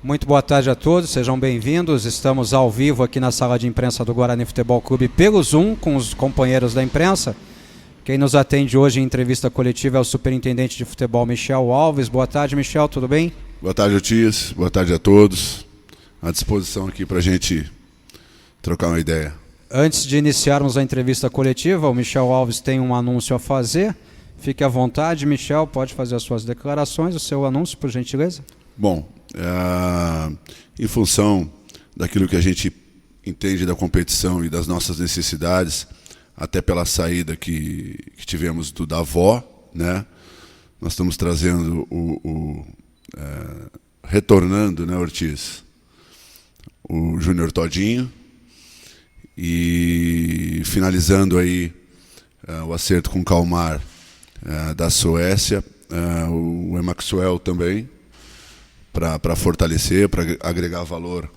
Muito boa tarde a todos, sejam bem-vindos. Estamos ao vivo aqui na sala de imprensa do Guarani Futebol Clube pelo Zoom com os companheiros da imprensa. Quem nos atende hoje em entrevista coletiva é o superintendente de futebol Michel Alves. Boa tarde, Michel, tudo bem? Boa tarde, Otis. Boa tarde a todos. À disposição aqui para a gente trocar uma ideia. Antes de iniciarmos a entrevista coletiva, o Michel Alves tem um anúncio a fazer. Fique à vontade, Michel, pode fazer as suas declarações, o seu anúncio, por gentileza. Bom, em função daquilo que a gente entende da competição e das nossas necessidades, até pela saída que tivemos do Davó, né? Nós estamos trazendo retornando, né, Ortiz, o Júnior Todinho, e finalizando aí o acerto com o Kalmar da Suécia, o Emaxwell também, para fortalecer, para agregar valor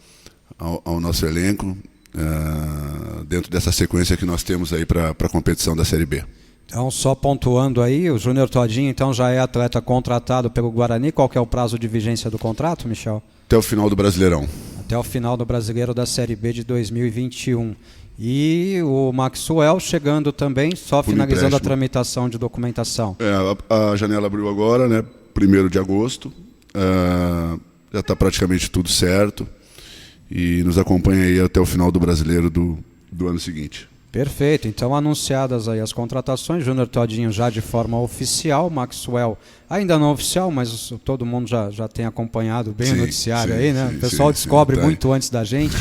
ao nosso elenco, dentro dessa sequência que nós temos aí para a competição da Série B. Então, só pontuando aí, o Júnior Todinho então já é atleta contratado pelo Guarani. Qual que é o prazo de vigência do contrato, Michel? Até o final do Brasileirão. Até o final do Brasileiro da Série B de 2021. E o Maxwell chegando também, só finalizando a tramitação de documentação. A janela abriu agora, né? 1º de agosto. Já está praticamente tudo certo. E nos acompanha aí até o final do Brasileiro do ano seguinte. Perfeito, então anunciadas aí as contratações, Júnior Todinho já de forma oficial, Maxwell ainda não oficial, mas todo mundo já tem acompanhado bem o noticiário aí, né? O pessoal descobre muito antes da gente,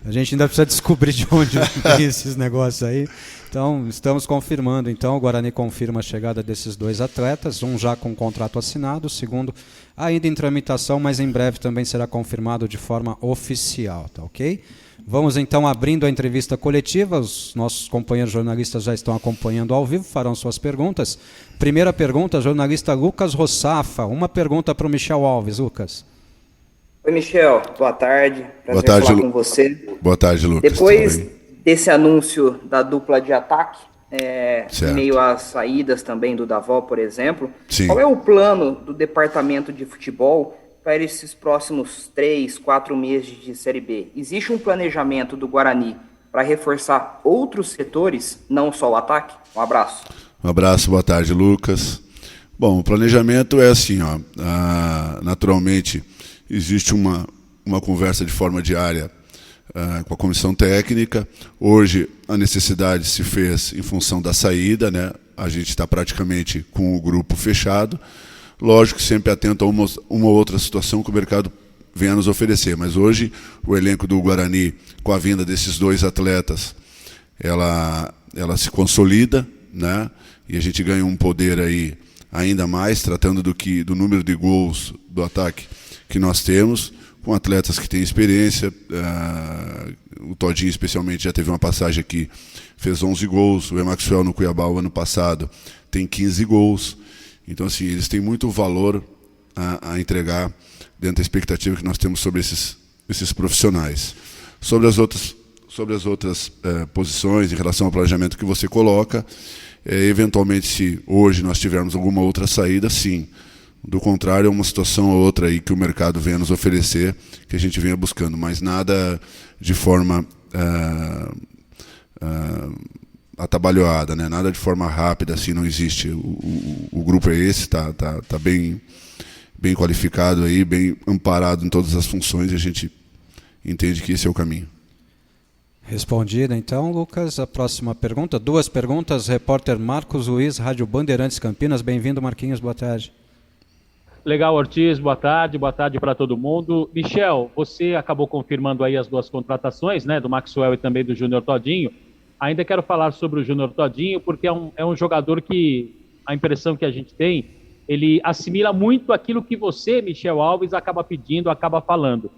a gente ainda precisa descobrir de onde vem esses negócios aí. Então, estamos confirmando, então, o Guarani confirma a chegada desses dois atletas, um já com contrato assinado, o segundo ainda em tramitação, mas em breve também será confirmado de forma oficial, tá ok? Vamos então abrindo a entrevista coletiva, os nossos companheiros jornalistas já estão acompanhando ao vivo, farão suas perguntas. Primeira pergunta, jornalista Lucas Rossafa, uma pergunta para o Michel Alves. Lucas. Oi, Michel, boa tarde, boa tarde, falar com você. Boa tarde, Lucas. Depois desse anúncio da dupla de ataque, em meio às saídas também do Davó, por exemplo, qual é o plano do departamento de futebol para esses próximos 3, 4 meses de Série B? Existe um planejamento do Guarani para reforçar outros setores, não só o ataque? Um abraço. Um abraço, boa tarde, Lucas. Bom, o planejamento é assim, naturalmente existe uma conversa de forma diária com a comissão técnica. Hoje a necessidade se fez em função da saída, né? A gente está praticamente com o grupo fechado. Lógico, sempre atento a uma outra situação que o mercado venha nos oferecer. Mas hoje, o elenco do Guarani, com a vinda desses dois atletas, ela se consolida, né? E a gente ganha um poder aí ainda mais, tratando do número de gols do ataque que nós temos, com atletas que têm experiência. O Todinho, especialmente, já teve uma passagem aqui, fez 11 gols. O Emaxwell no Cuiabá, o ano passado, tem 15 gols. Então, assim, eles têm muito valor a entregar dentro da expectativa que nós temos sobre esses profissionais. Sobre as outras posições, em relação ao planejamento que você coloca, eventualmente, se hoje nós tivermos alguma outra saída, sim. Do contrário, é uma situação ou outra aí que o mercado venha nos oferecer, que a gente venha buscando, mas nada de forma atabalhoada, né? Nada de forma rápida, assim, não existe. O grupo é esse, tá bem qualificado aí, bem amparado em todas as funções, e a gente entende que esse é o caminho. Respondida então, Lucas. A próxima pergunta, 2 perguntas, repórter Marcos Luiz, Rádio Bandeirantes Campinas. Bem-vindo, Marquinhos, boa tarde. Legal, Ortiz, boa tarde para todo mundo. Michel, você acabou confirmando aí as 2 contratações, né, do Maxwell e também do Júnior Todinho. Ainda quero falar sobre o Júnior Todinho, porque é um jogador que, a impressão que a gente tem, ele assimila muito aquilo que você, Michel Alves, acaba pedindo, acaba falando.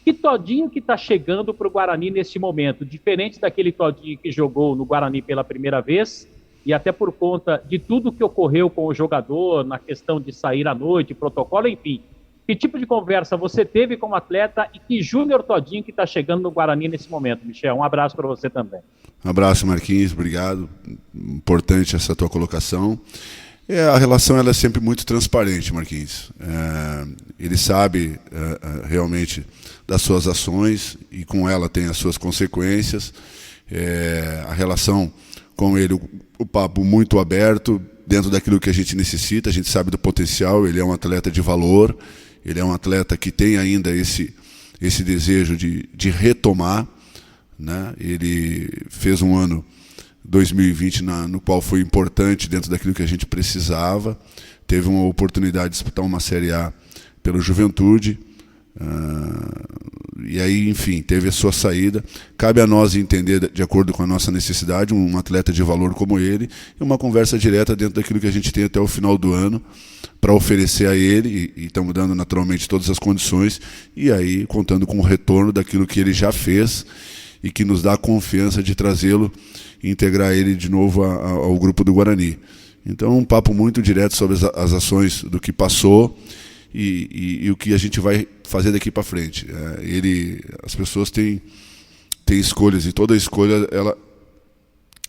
Que Todinho que está chegando para o Guarani nesse momento? Diferente daquele Todinho que jogou no Guarani pela primeira vez, e até por conta de tudo que ocorreu com o jogador, na questão de sair à noite, protocolo, enfim. Que tipo de conversa você teve com o atleta e que Júnior Todinho que está chegando no Guarani nesse momento, Michel? Um abraço para você também. Um abraço, Marquinhos, obrigado. Importante essa tua colocação. A relação ela é sempre muito transparente, Marquinhos. Ele sabe realmente das suas ações e com ela tem as suas consequências. A relação com ele, o papo muito aberto, dentro daquilo que a gente necessita, a gente sabe do potencial, ele é um atleta de valor, ele é um atleta que tem ainda esse desejo de retomar, né? Ele fez um ano 2020 no qual foi importante dentro daquilo que a gente precisava, teve uma oportunidade de disputar uma Série A pela Juventude, e aí, enfim, teve a sua saída. Cabe a nós entender, de acordo com a nossa necessidade, um atleta de valor como ele, e uma conversa direta dentro daquilo que a gente tem até o final do ano para oferecer a ele, e estamos dando naturalmente todas as condições, e aí contando com o retorno daquilo que ele já fez e que nos dá a confiança de trazê-lo e integrar ele de novo ao grupo do Guarani. Então, um papo muito direto sobre as ações do que passou e o que a gente vai fazer daqui para frente. As pessoas têm escolhas, e toda escolha ela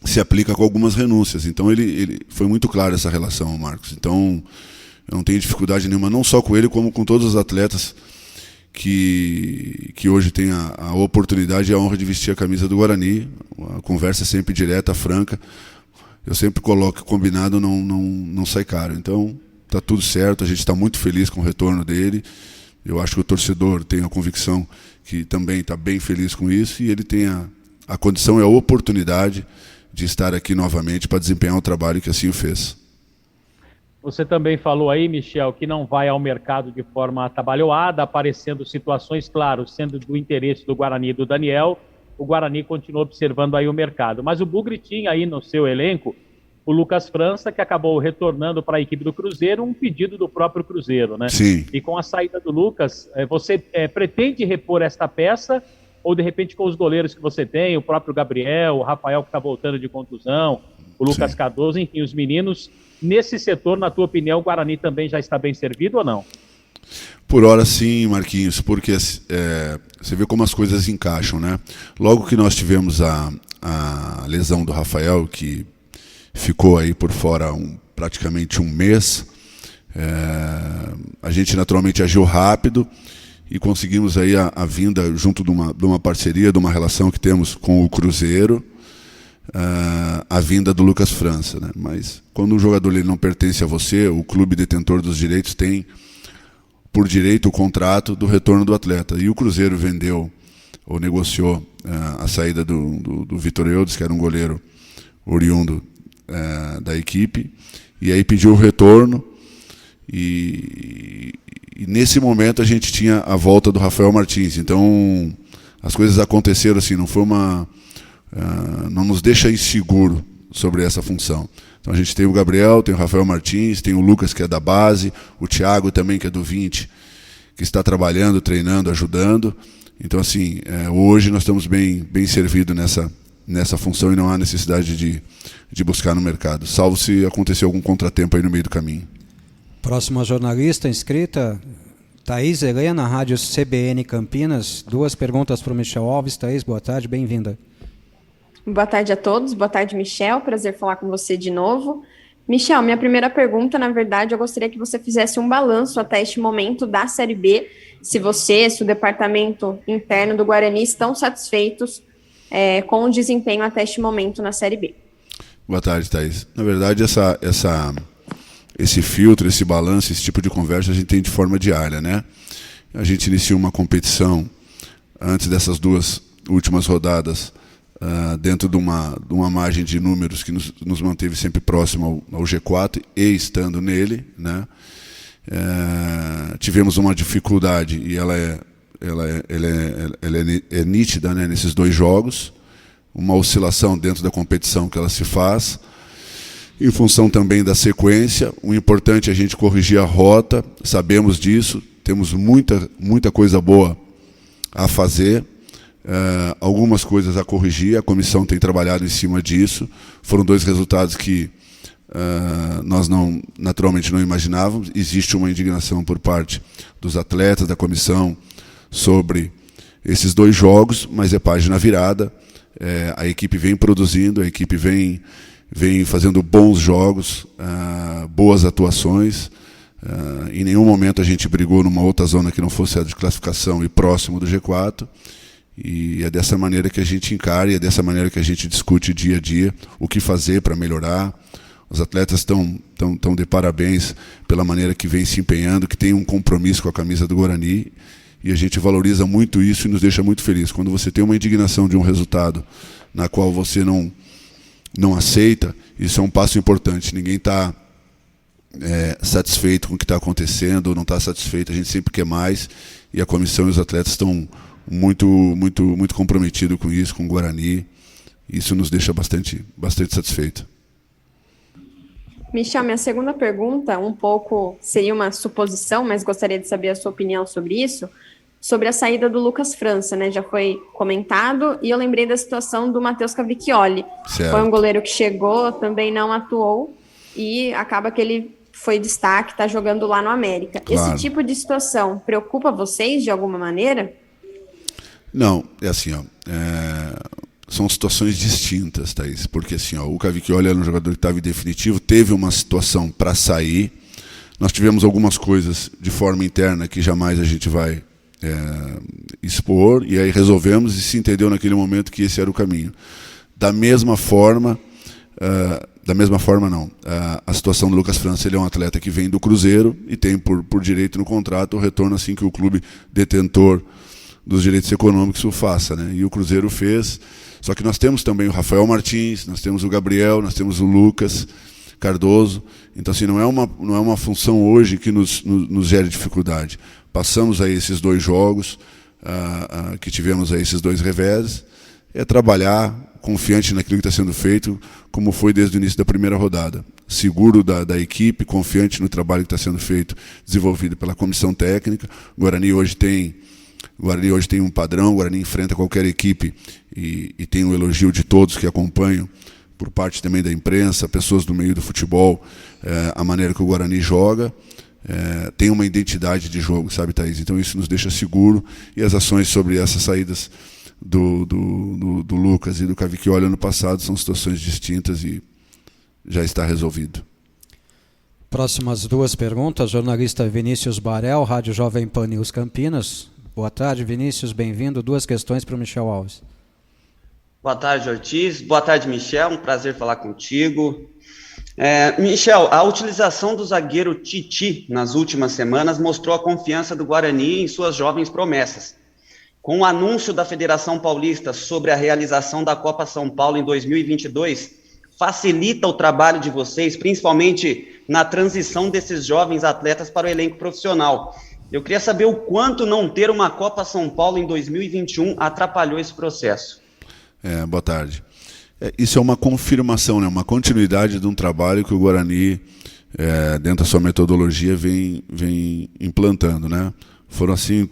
se aplica com algumas renúncias. Então, ele foi muito claro essa relação, Marcos. Então, eu não tenho dificuldade nenhuma, não só com ele, como com todos os atletas que hoje tem a oportunidade e a honra de vestir a camisa do Guarani. A conversa é sempre direta, franca. Eu sempre coloco que combinado não sai caro. Então, está tudo certo, a gente está muito feliz com o retorno dele. Eu acho que o torcedor tem a convicção que também está bem feliz com isso, e ele tem a condição e a oportunidade de estar aqui novamente para desempenhar um trabalho que assim o fez. Você também falou aí, Michel, que não vai ao mercado de forma atabalhoada, aparecendo situações, claro, sendo do interesse do Guarani e do Daniel, o Guarani continua observando aí o mercado. Mas o Bugre tinha aí no seu elenco o Lucas França, que acabou retornando para a equipe do Cruzeiro, um pedido do próprio Cruzeiro, né? Sim. E com a saída do Lucas, você pretende repor esta peça, ou de repente com os goleiros que você tem, o próprio Gabriel, o Rafael que está voltando de contusão, o Lucas Sim. Cardoso, enfim, os meninos, nesse setor, na tua opinião, o Guarani também já está bem servido ou não? Por hora sim, Marquinhos, porque você vê como as coisas encaixam, né? Logo que nós tivemos a lesão do Rafael, que ficou aí por fora praticamente um mês, a gente naturalmente agiu rápido e conseguimos aí a vinda junto de uma parceria, de uma relação que temos com o Cruzeiro, a vinda do Lucas França, né? Mas quando um jogador ele não pertence a você, o clube detentor dos direitos tem por direito o contrato do retorno do atleta. E o Cruzeiro vendeu ou negociou a saída do Vitor Eudes, que era um goleiro oriundo da equipe, e aí pediu o retorno, e nesse momento a gente tinha a volta do Rafael Martins. Então as coisas aconteceram assim, não foi não nos deixa inseguro sobre essa função. Então a gente tem o Gabriel, tem o Rafael Martins, tem o Lucas, que é da base, o Thiago também, que é do 20, que está trabalhando, treinando, ajudando. Então assim, hoje nós estamos bem servidos nessa função, e não há necessidade de buscar no mercado, salvo se acontecer algum contratempo aí no meio do caminho. Próxima jornalista inscrita, Thaís Helena, Rádio CBN Campinas. 2 perguntas para o Michel Alves. Thaís, boa tarde, bem-vinda. Boa tarde a todos, boa tarde, Michel, prazer falar com você de novo. Michel, minha primeira pergunta, na verdade, eu gostaria que você fizesse um balanço até este momento da Série B, se o departamento interno do Guarani estão satisfeitos com o desempenho até este momento na Série B. Boa tarde, Thaís. Na verdade, esse filtro, esse balanço, esse tipo de conversa a gente tem de forma diária, né? A gente iniciou uma competição antes dessas 2 últimas rodadas, dentro de uma margem de números que nos manteve sempre próximo ao G4 e estando nele, né? Tivemos uma dificuldade, e ela é nítida, né, nesses 2 jogos, uma oscilação dentro da competição que ela se faz, em função também da sequência. O importante é a gente corrigir a rota, sabemos disso, temos muita coisa boa a fazer, algumas coisas a corrigir, a comissão tem trabalhado em cima disso. Foram 2 resultados que nós naturalmente não imaginávamos. Existe uma indignação por parte dos atletas, da comissão, sobre esses 2 jogos, mas é página virada. A equipe vem produzindo, a equipe vem vem fazendo bons jogos, boas atuações. Em nenhum momento a gente brigou numa outra zona que não fosse a de classificação e próximo do G4. E é dessa maneira que a gente encara e é dessa maneira que a gente discute dia a dia o que fazer para melhorar. Os atletas estão de parabéns pela maneira que vem se empenhando, que tem um compromisso com a camisa do Guarani, e a gente valoriza muito isso e nos deixa muito feliz. Quando você tem uma indignação de um resultado na qual você não aceita, isso é um passo importante. Ninguém está satisfeito com o que está acontecendo, ou não está satisfeito, a gente sempre quer mais, e a comissão e os atletas estão muito comprometidos com isso, com o Guarani. Isso nos deixa bastante satisfeito. Michel, minha segunda pergunta, um pouco seria uma suposição, mas gostaria de saber a sua opinião sobre isso, sobre a saída do Lucas França, né? Já foi comentado, e eu lembrei da situação do Matheus Cavicchioli. Certo. Foi um goleiro que chegou, também não atuou, e acaba que ele foi destaque, está jogando lá no América. Claro. Esse tipo de situação preocupa vocês de alguma maneira? Não, é assim, são situações distintas, Thaís, porque assim, o Cavicchioli era um jogador que estava em definitivo, teve uma situação para sair, nós tivemos algumas coisas de forma interna que jamais a gente vai expor, e aí resolvemos e se entendeu naquele momento que esse era o caminho. Da mesma forma não, a situação do Lucas França, ele é um atleta que vem do Cruzeiro e tem por direito no contrato o retorno assim que o clube detentor dos direitos econômicos o faça, né? E o Cruzeiro fez. Só que nós temos também o Rafael Martins, nós temos o Gabriel, nós temos o Lucas Cardoso. Então, assim, não é uma função hoje que nos gere dificuldade. Passamos aí esses 2 jogos, que tivemos aí esses 2 reveses, é trabalhar confiante naquilo que está sendo feito, como foi desde o início da primeira rodada. Seguro da equipe, confiante no trabalho que está sendo feito, desenvolvido pela comissão técnica. O Guarani hoje tem um padrão, o Guarani enfrenta qualquer equipe e tem um elogio de todos que acompanham, por parte também da imprensa, pessoas do meio do futebol, a maneira que o Guarani joga, tem uma identidade de jogo, sabe, Thaís? Então isso nos deixa seguro, e as ações sobre essas saídas do Lucas e do Cavicchioli ano passado são situações distintas e já está resolvido. Próximas 2 perguntas, jornalista Vinícius Barel, Rádio Jovem Pan News Campinas. Boa tarde, Vinícius, bem-vindo. 2 questões para o Michel Alves. Boa tarde, Ortiz. Boa tarde, Michel. Um prazer falar contigo. Michel, a utilização do zagueiro Titi nas últimas semanas mostrou a confiança do Guarani em suas jovens promessas. Com o anúncio da Federação Paulista sobre a realização da Copa São Paulo em 2022, facilita o trabalho de vocês, principalmente na transição desses jovens atletas para o elenco profissional. Eu queria saber o quanto não ter uma Copa São Paulo em 2021 atrapalhou esse processo. Boa tarde. Isso é uma confirmação, né? Uma continuidade de um trabalho que o Guarani, dentro da sua metodologia, vem implantando, né? Foi assim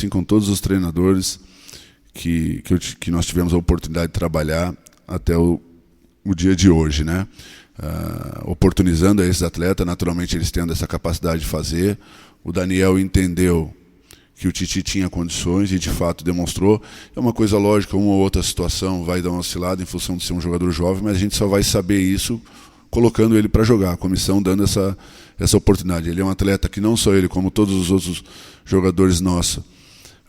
com todos os treinadores que nós tivemos a oportunidade de trabalhar até o dia de hoje, né? Oportunizando a esses atletas, naturalmente eles tendo essa capacidade de fazer. O Daniel entendeu que o Titi tinha condições e de fato demonstrou. É uma coisa lógica, uma ou outra situação vai dar uma oscilada em função de ser um jogador jovem, mas a gente só vai saber isso colocando ele para jogar, a comissão dando essa oportunidade. Ele é um atleta que não só ele, como todos os outros jogadores nossos,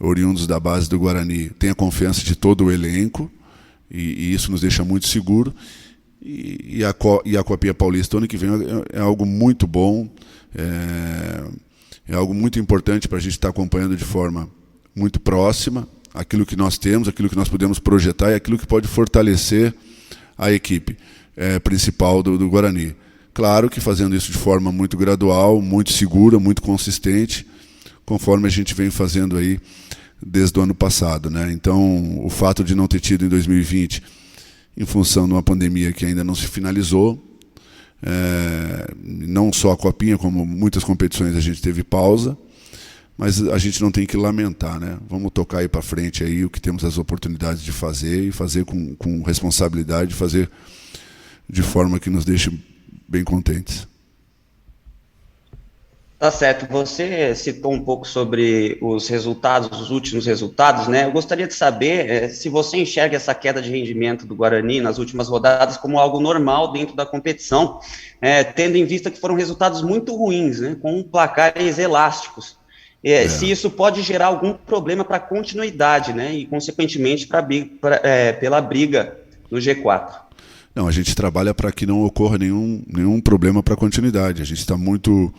oriundos da base do Guarani, tem a confiança de todo o elenco, e isso nos deixa muito seguro. E a Copinha Paulista ano que vem é algo muito bom, é algo muito importante para a gente estar acompanhando de forma muito próxima aquilo que nós temos, aquilo que nós podemos projetar e aquilo que pode fortalecer a equipe principal do Guarani. Claro que fazendo isso de forma muito gradual, muito segura, muito consistente, conforme a gente vem fazendo aí desde o ano passado, né? Então, o fato de não ter tido em 2020, em função de uma pandemia que ainda não se finalizou, não só a Copinha, como muitas competições a gente teve pausa, mas a gente não tem que lamentar, né? Vamos tocar aí para frente aí o que temos as oportunidades de fazer e fazer com responsabilidade, fazer de forma que nos deixe bem contentes. Tá certo, você citou um pouco sobre os resultados, os últimos resultados, né? Eu gostaria de saber se você enxerga essa queda de rendimento do Guarani nas últimas rodadas como algo normal dentro da competição, tendo em vista que foram resultados muito ruins, né? Com placares elásticos. Se isso pode gerar algum problema para a continuidade, né? E, consequentemente, pela briga no G4. Não, a gente trabalha para que não ocorra nenhum problema para a continuidade. A gente está muito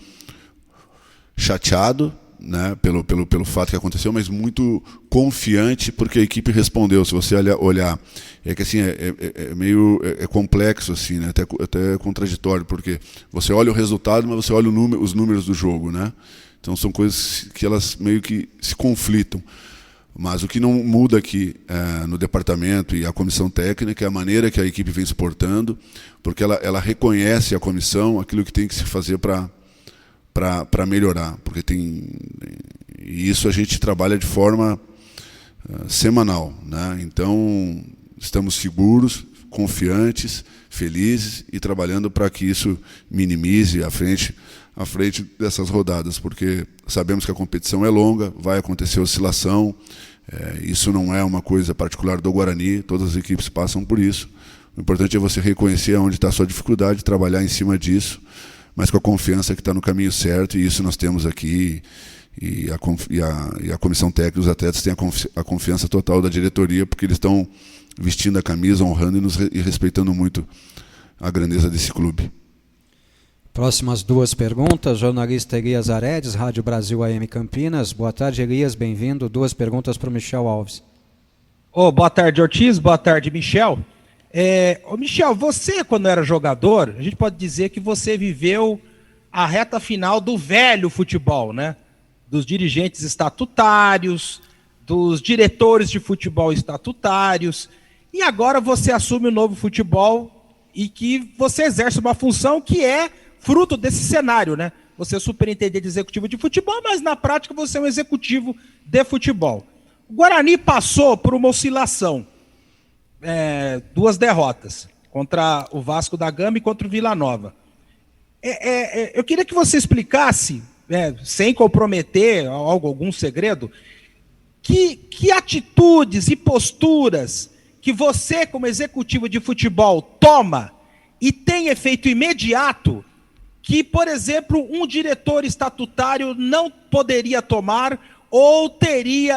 chateado, né, pelo fato que aconteceu, mas muito confiante porque a equipe respondeu. Se você olhar, é que assim é meio complexo assim, né, até contraditório, porque você olha o resultado, mas você olha os números do jogo, né? Então são coisas que elas meio que se conflitam. Mas o que não muda aqui no departamento e a comissão técnica é a maneira que a equipe vem se portando, porque ela reconhece a comissão aquilo que tem que se fazer para melhorar, porque e isso a gente trabalha de forma semanal, né? Então estamos seguros, confiantes, felizes e trabalhando para que isso minimize à frente dessas rodadas, porque sabemos que a competição é longa, vai acontecer oscilação, isso não é uma coisa particular do Guarani, todas as equipes passam por isso. O importante é você reconhecer onde está a sua dificuldade, trabalhar em cima disso, mas com a confiança que está no caminho certo, e isso nós temos aqui, e a comissão técnica, os atletas têm a confiança total da diretoria, porque eles estão vestindo a camisa, honrando e respeitando muito a grandeza desse clube. Próximas duas perguntas, jornalista Elias Aredes, Rádio Brasil AM Campinas. Boa tarde, Elias, bem-vindo. Duas perguntas para o Michel Alves. Boa tarde, Ortiz, boa tarde, Michel. Michel, você, quando era jogador, a gente pode dizer que você viveu a reta final do velho futebol, né? Dos dirigentes estatutários, dos diretores de futebol estatutários, e agora você assume o novo futebol e que você exerce uma função que é fruto desse cenário, né? Você é superintendente executivo de futebol, mas na prática você é um executivo de futebol. O Guarani passou por uma oscilação. 2 derrotas, contra o Vasco da Gama e contra o Vila Nova. Eu queria que você explicasse, sem comprometer algum segredo, que atitudes e posturas que você, como executivo de futebol, toma e tem efeito imediato que, por exemplo, um diretor estatutário não poderia tomar ou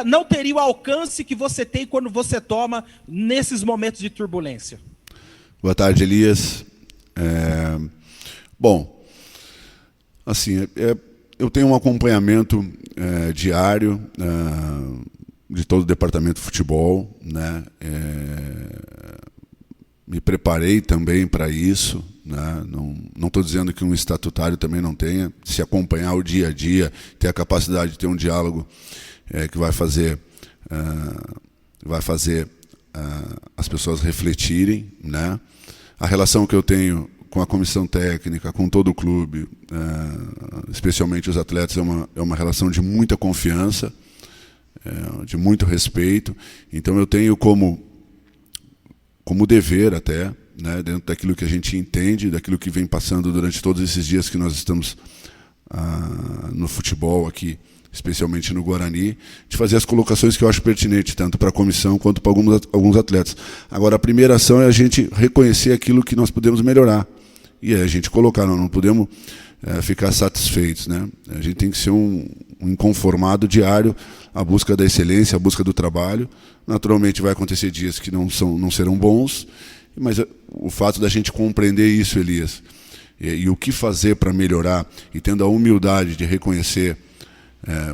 não teria o alcance que você tem quando você toma nesses momentos de turbulência? Boa tarde, Elias. Bom, assim, eu tenho um acompanhamento diário de todo o departamento de futebol, né? Me preparei também para isso, né? Não estou dizendo que um estatutário também não tenha, se acompanhar o dia a dia, ter a capacidade de ter um diálogo que vai fazer as pessoas refletirem, né? A relação que eu tenho com a comissão técnica, com todo o clube, especialmente os atletas, é uma relação de muita confiança, de muito respeito. Então eu tenho como dever até, né, dentro daquilo que a gente entende, daquilo que vem passando durante todos esses dias que nós estamos no futebol aqui, especialmente no Guarani, de fazer as colocações que eu acho pertinentes, tanto para a comissão quanto para alguns atletas. Agora, a primeira ação é a gente reconhecer aquilo que nós podemos melhorar. E a gente colocar, não podemos ficar satisfeitos, né? A gente tem que ser um inconformado diário, a busca da excelência, a busca do trabalho. Naturalmente vai acontecer dias que não serão bons, mas o fato da gente compreender isso, Elias, e o que fazer para melhorar, e tendo a humildade de reconhecer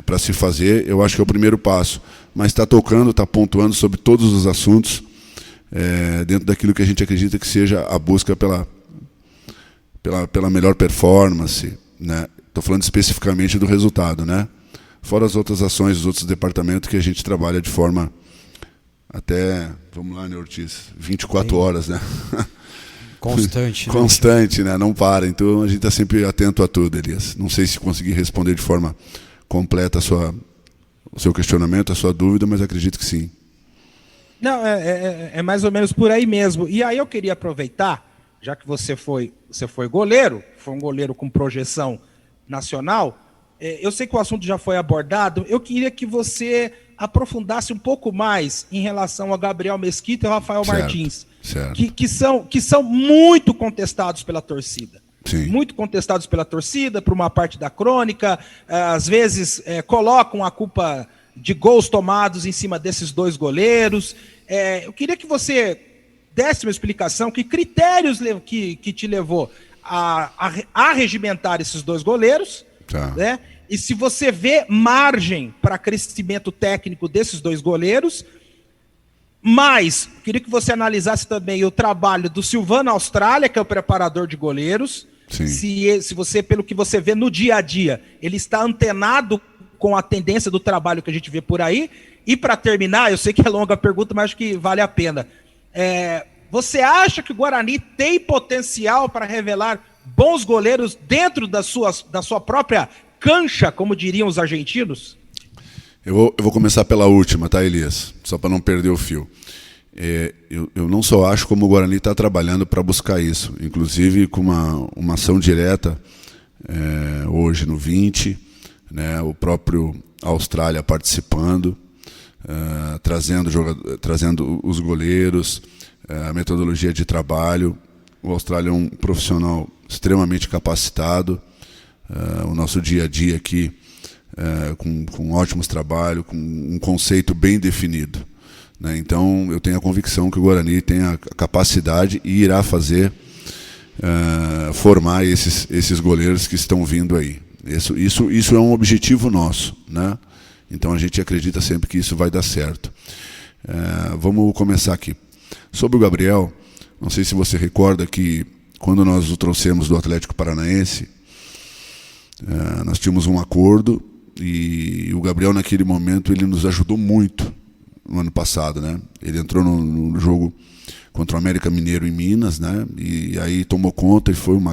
para se fazer, eu acho que é o primeiro passo. Mas está tocando, está pontuando sobre todos os assuntos, dentro daquilo que a gente acredita que seja a busca pela melhor performance, né? Estou falando especificamente do resultado, né? Fora as outras ações dos outros departamentos que a gente trabalha de forma até, vamos lá, né, Ortiz? 24 horas, né? Constante. Constante, né? Não para. Então a gente está sempre atento a tudo, Elias. Não sei se consegui responder de forma completa o seu questionamento, a sua dúvida, mas acredito que sim. Não, é mais ou menos por aí mesmo. E aí eu queria aproveitar, já que você foi goleiro, foi um goleiro com projeção nacional, eu sei que o assunto já foi abordado, eu queria que você aprofundasse um pouco mais em relação a Gabriel Mesquita e Rafael Martins, que são muito contestados pela torcida. Sim. Muito contestados pela torcida, por uma parte da crônica, às vezes colocam a culpa de gols tomados em cima desses 2 goleiros. Eu queria que você desse uma explicação, que critérios que te levou a regimentar esses 2 goleiros, né? E se você vê margem para crescimento técnico desses 2 goleiros. Mas queria que você analisasse também o trabalho do Silvano Austrália, que é o preparador de goleiros. Se você, pelo que você vê no dia a dia, ele está antenado com a tendência do trabalho que a gente vê por aí. E para terminar, eu sei que é longa a pergunta, mas acho que vale a pena. Você acha que o Guarani tem potencial para revelar bons goleiros dentro da sua própria cancha, como diriam os argentinos? Eu vou começar pela última, tá, Elias? Só para não perder o fio. Eu não só acho, como o Guarani está trabalhando para buscar isso, inclusive com uma ação direta hoje no 20, né, o próprio Austrália participando, trazendo os goleiros, a metodologia de trabalho. O Austrália é um profissional extremamente capacitado, o nosso dia a dia aqui, com ótimos trabalhos, com um conceito bem definido, né? Então eu tenho a convicção que o Guarani tem a capacidade e irá formar esses goleiros que estão vindo aí. Isso é um objetivo nosso, né? Então a gente acredita sempre que isso vai dar certo. Vamos começar aqui. Sobre o Gabriel, não sei se você recorda que quando nós o trouxemos do Atlético Paranaense, nós tínhamos um acordo. E o Gabriel, naquele momento, ele nos ajudou muito no ano passado, né? Ele entrou no jogo contra o América Mineiro em Minas, né? E aí tomou conta e foi uma